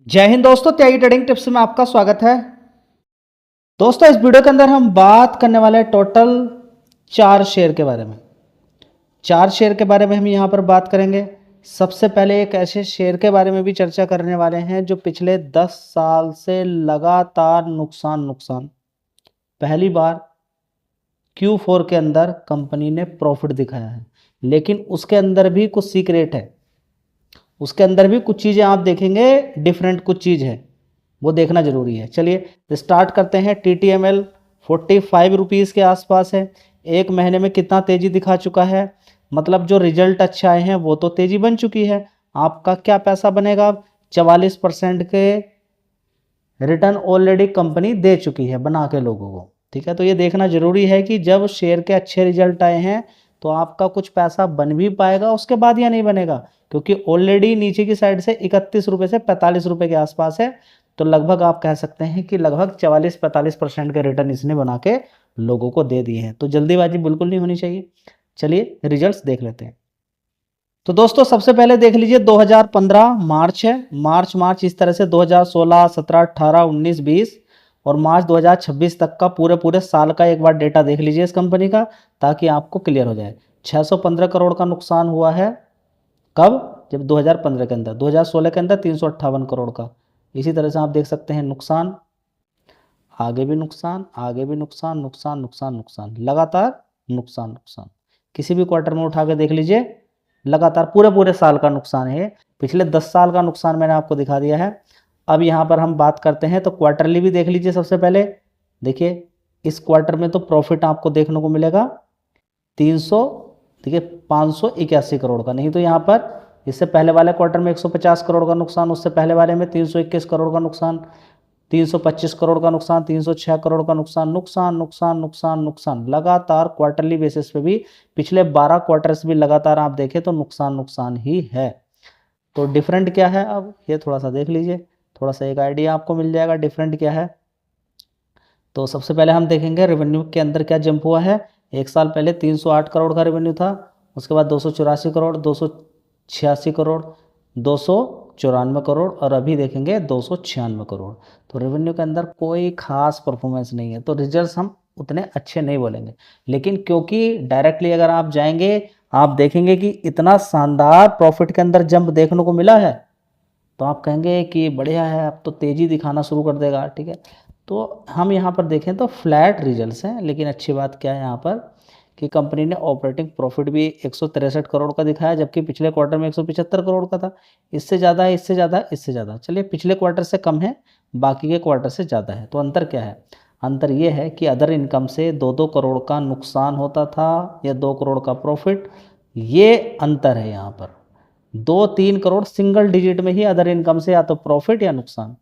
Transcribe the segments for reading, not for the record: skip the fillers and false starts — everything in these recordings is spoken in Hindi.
जय हिंद दोस्तों, त्यागी ट्रेडिंग टिप्स में आपका स्वागत है। दोस्तों, इस वीडियो के अंदर हम बात करने वाले हैं टोटल 4 शेयर के बारे में। 4 शेयर के बारे में हम यहाँ पर बात करेंगे। सबसे पहले एक ऐसे शेयर के बारे में भी चर्चा करने वाले हैं जो पिछले 10 साल से लगातार नुकसान पहली बार Q4 के अंदर कंपनी ने प्रॉफिट दिखाया है, लेकिन उसके अंदर भी कुछ सीक्रेट है। उसके अंदर भी कुछ चीज़ें आप देखेंगे, डिफरेंट कुछ चीज़ है, वो देखना जरूरी है। चलिए स्टार्ट करते हैं। TTML 45 रुपीज़ के आसपास है। एक महीने में कितना तेज़ी दिखा चुका है, मतलब जो रिजल्ट अच्छे आए हैं वो तो तेज़ी बन चुकी है। आपका क्या पैसा बनेगा? 44% के रिटर्न ऑलरेडी कंपनी दे चुकी है बना के लोगों को। ठीक है, तो ये देखना जरूरी है कि जब शेयर के अच्छे रिजल्ट आए हैं तो आपका कुछ पैसा बन भी पाएगा उसके बाद या नहीं बनेगा, क्योंकि ऑलरेडी नीचे की साइड से 31 रुपये से 45 रुपये के आसपास है। तो लगभग आप कह सकते हैं कि लगभग 44-45% के रिटर्न इसने बना के लोगों को दे दिए हैं। तो जल्दीबाजी बिल्कुल नहीं होनी चाहिए। चलिए रिजल्ट्स देख लेते हैं। तो दोस्तों सबसे पहले देख लीजिए 2015 मार्च है। मार्च इस तरह से 2016, 17, 18, 19, 20 और मार्च 2026 तक का पूरे साल का एक बार डेटा देख लीजिए इस कंपनी का, ताकि आपको क्लियर हो जाए। 615 करोड़ का नुकसान हुआ है। कब? जब 2015 के अंदर। 2016 के अंदर 358 करोड़ का। इसी तरह से आप देख सकते हैं नुकसान, आगे भी नुकसान, आगे भी नुकसान, नुकसान, लगातार नुकसान। किसी भी क्वार्टर में उठा के देख लीजिए, लगातार पूरे साल का नुकसान है। पिछले 10 साल का नुकसान मैंने आपको दिखा दिया है। अब यहाँ पर हम बात करते हैं तो क्वार्टरली भी देख लीजिए। सबसे पहले देखिए इस क्वार्टर में तो प्रॉफिट आपको देखने को मिलेगा 300, देखिए 581 करोड़ का। नहीं तो यहाँ पर इससे पहले वाले क्वार्टर में 150 करोड़ का नुकसान, उससे पहले वाले में 321 करोड़ का नुकसान, 325 करोड़ का नुकसान, 306 करोड़ का नुकसान लगातार क्वार्टरली बेसिस पे भी पिछले 12 क्वार्टर्स भी लगातार आप देखें तो नुकसान ही है। तो डिफरेंट क्या है अब ये थोड़ा सा देख लीजिए, थोड़ा सा एक आइडिया आपको मिल जाएगा डिफरेंट क्या है। तो सबसे पहले हम देखेंगे रेवेन्यू के अंदर क्या जंप हुआ है। एक साल पहले 308 करोड़ का रेवेन्यू था, उसके बाद 284 करोड़, 286 करोड़, 294 करोड़ और अभी देखेंगे 296 करोड़। तो रेवेन्यू के अंदर कोई खास परफॉर्मेंस नहीं है, तो रिजल्ट्स हम उतने अच्छे नहीं बोलेंगे। लेकिन क्योंकि डायरेक्टली अगर आप जाएंगे आप देखेंगे कि इतना शानदार प्रॉफिट के अंदर जंप देखने को मिला है, तो आप कहेंगे कि बढ़िया है, अब तो तेज़ी दिखाना शुरू कर देगा। ठीक है, तो हम यहाँ पर देखें तो फ्लैट रिजल्ट्स हैं, लेकिन अच्छी बात क्या है यहाँ पर कि कंपनी ने ऑपरेटिंग प्रॉफिट भी 163 करोड़ का दिखाया, जबकि पिछले क्वार्टर में 175 करोड़ का था। इससे ज़्यादा है, इससे ज़्यादा, इससे ज़्यादा। चलिए पिछले क्वार्टर से कम है, बाकी के क्वार्टर से ज़्यादा है। तो अंतर क्या है? अंतर ये है कि अदर इनकम से 2-2 करोड़ का नुकसान होता था या 2 करोड़ का प्रॉफिट, ये अंतर है यहाँ पर। 2-3 करोड़ सिंगल डिजिट में ही अदर इनकम से या तो प्रॉफिट या नुकसान।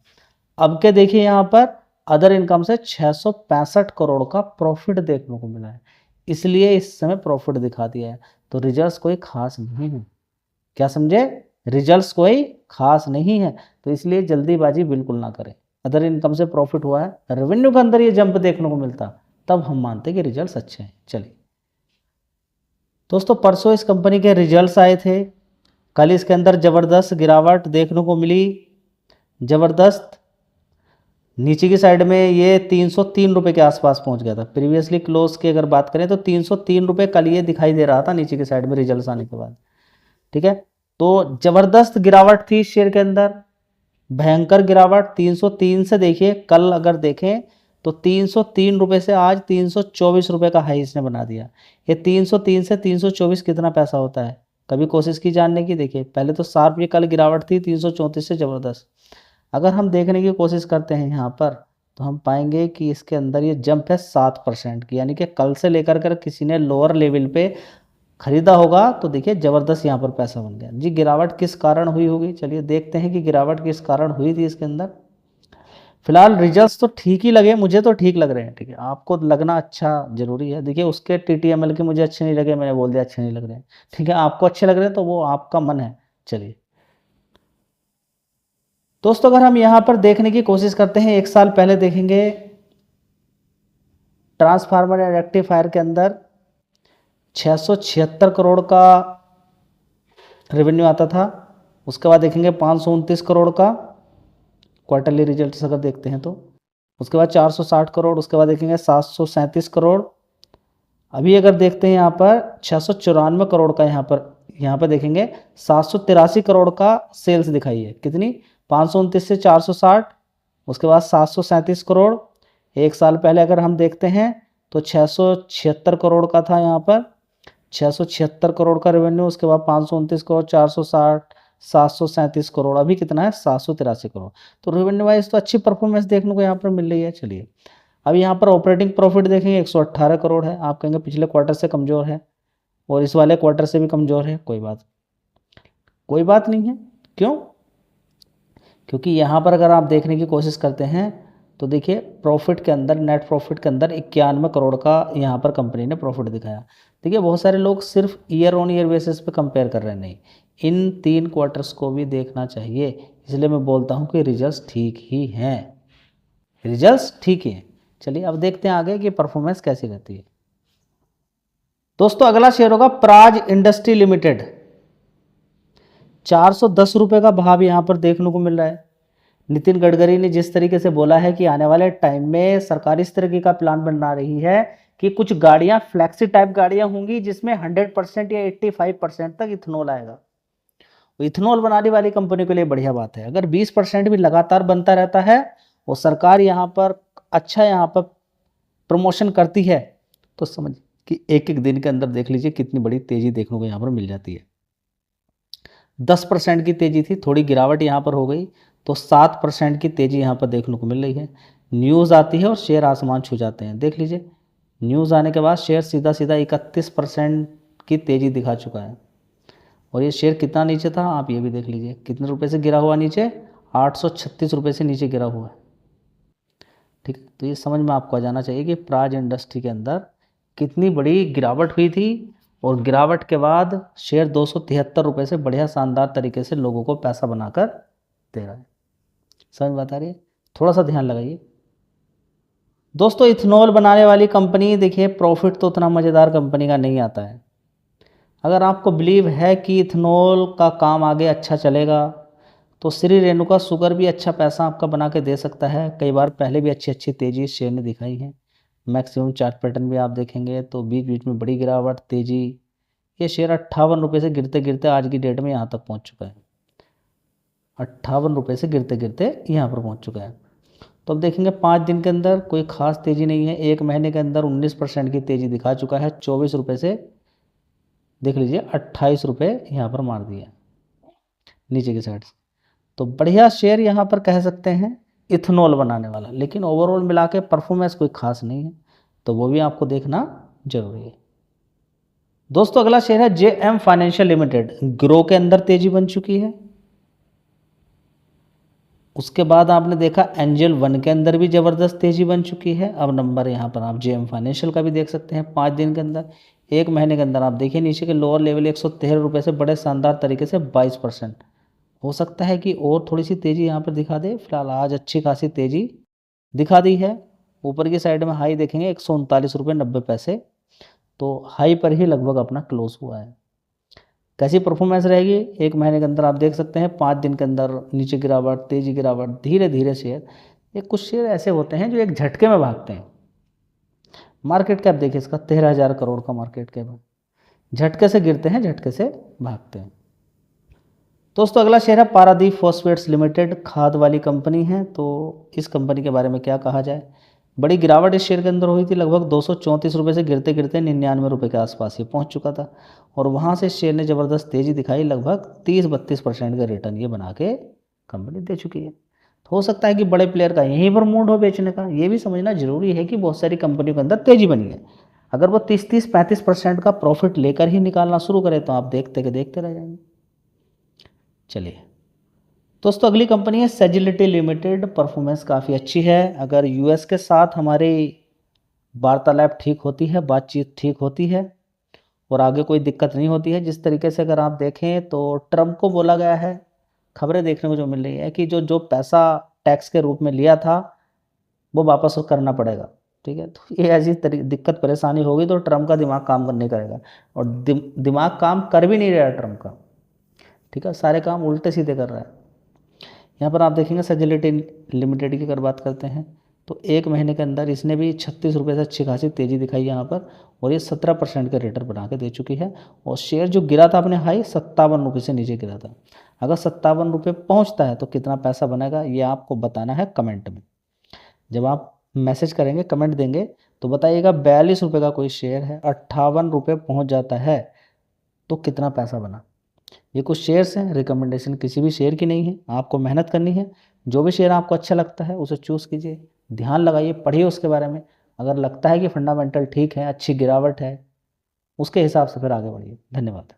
अब के देखिए यहाँ पर अदर इनकम से 665 करोड़ का प्रॉफिट देखने को मिला है, इसलिए इस समय प्रॉफिट दिखा दिया है। तो रिजल्ट्स कोई खास नहीं है, क्या समझे? रिजल्ट्स कोई खास नहीं है, तो इसलिए जल्दीबाजी बिल्कुल ना करें। अदर इनकम से प्रॉफिट हुआ है, रेवेन्यू के अंदर ये जंप देखने को मिलता, तब हम मानते कि रिजल्ट्स अच्छे हैं। चलिए दोस्तों, परसों इस कंपनी के रिजल्ट्स आए थे। कल इसके अंदर ज़बरदस्त गिरावट देखने को मिली, ज़बरदस्त। नीचे की साइड में ये 303 रुपये के आसपास पहुंच गया था। प्रीवियसली क्लोज की अगर बात करें तो 303 रुपये कल ये दिखाई दे रहा था नीचे की साइड में रिजल्ट्स आने के बाद। ठीक है, तो ज़बरदस्त गिरावट थी शेयर के अंदर, भयंकर गिरावट। 303 से देखिए कल अगर देखें तो 303 रुपये से आज 324 रुपये का हाई इसने बना दिया। ये 303 से 324 कितना पैसा होता है, कभी कोशिश की जानने की? देखिए पहले तो 7 रुपये कल गिरावट थी, 334 से ज़बरदस्त। अगर हम देखने की कोशिश करते हैं यहाँ पर तो हम पाएंगे कि इसके अंदर ये जंप है 7% की, यानी कि कल से लेकर कर किसी ने लोअर लेवल पे खरीदा होगा तो देखिए ज़बरदस्त यहाँ पर पैसा बन गया जी। गिरावट किस कारण हुई होगी, चलिए देखते हैं कि गिरावट किस कारण हुई थी इसके अंदर। फिलहाल रिजल्ट्स तो ठीक ही लगे, मुझे तो ठीक लग रहे हैं। ठीक है, आपको लगना अच्छा जरूरी है। देखिए उसके TTML के मुझे अच्छे नहीं लगे, मैंने बोल दिया अच्छे नहीं लग रहे हैं। ठीक है, आपको अच्छे लग रहे हैं तो वो आपका मन है। चलिए दोस्तों, अगर हम यहाँ पर देखने की कोशिश करते हैं, एक साल पहले देखेंगे ट्रांसफार्मर या रेक्टिफायर के अंदर 676 करोड़ का रेवेन्यू आता था। उसके बाद देखेंगे 529 करोड़ का, क्वार्टरली रिजल्ट अगर देखते हैं तो। उसके बाद 460 करोड़, उसके बाद देखेंगे 737 करोड़। अभी अगर देखते हैं यहाँ पर 694 करोड़ का यहाँ पर देखेंगे 783 करोड़ का सेल्स दिखाई है। कितनी? 529 से 460, उसके बाद 737 करोड़। एक साल पहले अगर हम देखते हैं तो 676 करोड़ का था यहाँ पर, 676 करोड़ का रेवेन्यू। उसके बाद 529 करोड़, 460, 737 करोड़। अभी कितना है? 783 करोड़। तो रेवेन्यू वाइज तो अच्छी परफॉर्मेंस देखने को यहाँ पर मिल रही है। चलिए अब यहाँ पर ऑपरेटिंग प्रॉफिट देखेंगे 118 करोड़ है। आप कहेंगे पिछले क्वार्टर से कमज़ोर है और इस वाले क्वार्टर से भी कमज़ोर है। कोई बात नहीं है। क्यों? क्योंकि यहाँ पर अगर आप देखने की कोशिश करते हैं तो देखिए प्रॉफिट के अंदर, नेट प्रॉफिट के अंदर 91 करोड़ का यहाँ पर कंपनी ने प्रॉफिट दिखाया। देखिए बहुत सारे लोग सिर्फ ईयर ऑन ईयर बेसिस पे कंपेयर कर रहे हैं, नहीं, इन 3 क्वार्टर्स को भी देखना चाहिए। इसलिए मैं बोलता हूँ कि रिजल्ट्स ठीक ही हैं, रिजल्ट्स ठीक है। चलिए अब देखते हैं आगे कि परफॉर्मेंस कैसी रहती है। दोस्तों अगला शेयर होगा प्राज इंडस्ट्री लिमिटेड। 410 रुपये का भाव यहाँ पर देखने को मिल रहा है। नितिन गडकरी ने जिस तरीके से बोला है कि आने वाले टाइम में सरकार इस तरीके का प्लान बना रही है कि कुछ गाड़ियां फ्लैक्सी टाइप गाड़ियां होंगी जिसमें 100% या 85% तक इथेनॉल आएगा। तो इथेनॉल बनाने वाली कंपनी के लिए बढ़िया बात है। अगर 20% भी लगातार बनता रहता है और सरकार यहाँ पर अच्छा यहाँ पर प्रमोशन करती है तो समझ कि एक एक दिन के अंदर देख लीजिए कितनी बड़ी तेजी देखने को यहाँ पर मिल जाती है। 10% की तेजी थी, थोड़ी गिरावट यहाँ पर हो गई तो 7% की तेजी यहाँ पर देखने को मिल रही है। न्यूज़ आती है और शेयर आसमान छू जाते हैं। देख लीजिए न्यूज़ आने के बाद शेयर सीधा 31% की तेजी दिखा चुका है। और ये शेयर कितना नीचे था आप ये भी देख लीजिए, कितने रुपए से गिरा हुआ नीचे? 836 रुपये से नीचे गिरा हुआ है। ठीक है, तो ये समझ में आपको आ जाना चाहिए कि प्राज इंडस्ट्री के अंदर कितनी बड़ी गिरावट हुई थी और गिरावट के बाद शेयर 273 रुपये से बढ़िया शानदार तरीके से लोगों को पैसा बनाकर दे रहा है। समझ बता रही है? थोड़ा सा ध्यान लगाइए दोस्तों। इथेनॉल बनाने वाली कंपनी देखिए प्रॉफिट तो उतना मज़ेदार कंपनी का नहीं आता है। अगर आपको बिलीव है कि इथेनॉल का काम आगे अच्छा चलेगा तो श्री रेणुका शुगर भी अच्छा पैसा आपका बना के दे सकता है। कई बार पहले भी अच्छी अच्छी तेज़ी शेयर ने दिखाई है। मैक्सिमम चार्ट पैटर्न भी आप देखेंगे तो बीच बीच में बड़ी गिरावट, तेज़ी। ये शेयर 58 रुपये से गिरते गिरते आज की डेट में यहाँ तक पहुँच चुका है। 58 रुपये से गिरते गिरते यहाँ पर पहुँच चुका है। तो अब देखेंगे 5 दिन के अंदर कोई खास तेज़ी नहीं है। एक महीने के अंदर 19% की तेज़ी दिखा चुका है। 24 रुपये से देख लीजिए 28 रुपये यहाँ पर मार दिया नीचे की साइड से। तो बढ़िया शेयर यहाँ पर कह सकते हैं इथेनॉल बनाने वाला, लेकिन ओवरऑल मिला के परफॉर्मेंस कोई खास नहीं है, तो वो भी आपको देखना जरूरी है। दोस्तों अगला शेयर है जेएम फाइनेंशियल लिमिटेड। ग्रो के अंदर तेजी बन चुकी है। उसके बाद आपने देखा एंजल 1 के अंदर भी ज़बरदस्त तेज़ी बन चुकी है। अब नंबर यहाँ पर आप जेएम फाइनेंशियल का भी देख सकते हैं 5 दिन के अंदर। एक महीने के अंदर आप देखिए नीचे के लोअर लेवल 113 रुपये से बड़े शानदार तरीके से 22%। हो सकता है कि और थोड़ी सी तेज़ी यहाँ पर दिखा दे। फिलहाल आज अच्छी खासी तेज़ी दिखा दी है। ऊपर की साइड में हाई देखेंगे 139 रुपये 90 पैसे, तो हाई पर ही लगभग अपना क्लोज हुआ है। कैसी परफॉर्मेंस रहेगी एक महीने के अंदर आप देख सकते हैं। 5 दिन के अंदर नीचे गिरावट, तेजी गिरावट, धीरे धीरे शेयर। ये कुछ शेयर ऐसे होते हैं जो एक झटके में भागते हैं। मार्केट कैप देखिए इसका 13,000 करोड़ का मार्केट कैप है। झटके से गिरते हैं, झटके से भागते हैं। दोस्तों अगला शेयर है पारादीप फॉस्फेट्स लिमिटेड। खाद वाली कंपनी है। तो इस कंपनी के बारे में क्या कहा जाए, बड़ी गिरावट इस शेयर के अंदर हुई थी। लगभग 234 रुपये से गिरते गिरते 99 रुपये के आसपास ये पहुंच चुका था और वहां से शेयर ने ज़बरदस्त तेज़ी दिखाई। लगभग 30-32% का रिटर्न ये बना के कंपनी दे चुकी है। तो हो सकता है कि बड़े प्लेयर का यहीं पर मूड हो बेचने का। ये भी समझना जरूरी है कि बहुत सारी कंपनियों के अंदर तेज़ी बनी है। अगर वो 30-35% का प्रॉफिट लेकर ही निकालना शुरू करे तो आप देखते रह जाएंगे। चलिए दोस्तों अगली कंपनी है सेजिलिटी लिमिटेड। परफॉर्मेंस काफ़ी अच्छी है। अगर यूएस के साथ हमारी वार्तालाप ठीक होती है, बातचीत ठीक होती है और आगे कोई दिक्कत नहीं होती है, जिस तरीके से अगर आप देखें तो ट्रम्प को बोला गया है, खबरें देखने को जो मिल रही है कि जो पैसा टैक्स के रूप में लिया था वो वापस करना पड़ेगा। ठीक है, तो ये ऐसी दिक्कत परेशानी होगी तो ट्रम्प का दिमाग काम करने करेगा और दिमाग काम कर भी नहीं रहा ट्रम्प का। ठीक है, सारे काम उल्टे सीधे कर रहा है। यहाँ पर आप देखेंगे सजिलिटी लिमिटेड की अगर बात करते हैं तो 1 महीने के अंदर इसने भी 36 रुपये से अच्छी खासी तेज़ी दिखाई यहाँ पर, और ये 17% का रिटर्न बना के दे चुकी है। और शेयर जो गिरा था अपने हाई 57 रुपये से नीचे गिरा था। अगर 57 रुपये पहुँचता है तो कितना पैसा बनेगा ये आपको बताना है कमेंट में। जब आप मैसेज करेंगे, कमेंट देंगे, तो बताइएगा 42 रुपये का कोई शेयर है, 58 रुपये पहुँच जाता है तो कितना पैसा बना। ये कुछ शेयर्स हैं, रिकमेंडेशन किसी भी शेयर की नहीं है, आपको मेहनत करनी है। जो भी शेयर आपको अच्छा लगता है उसे चूज़ कीजिए, ध्यान लगाइए, पढ़िए उसके बारे में। अगर लगता है कि फंडामेंटल ठीक है, अच्छी गिरावट है, उसके हिसाब से फिर आगे बढ़िए। धन्यवाद।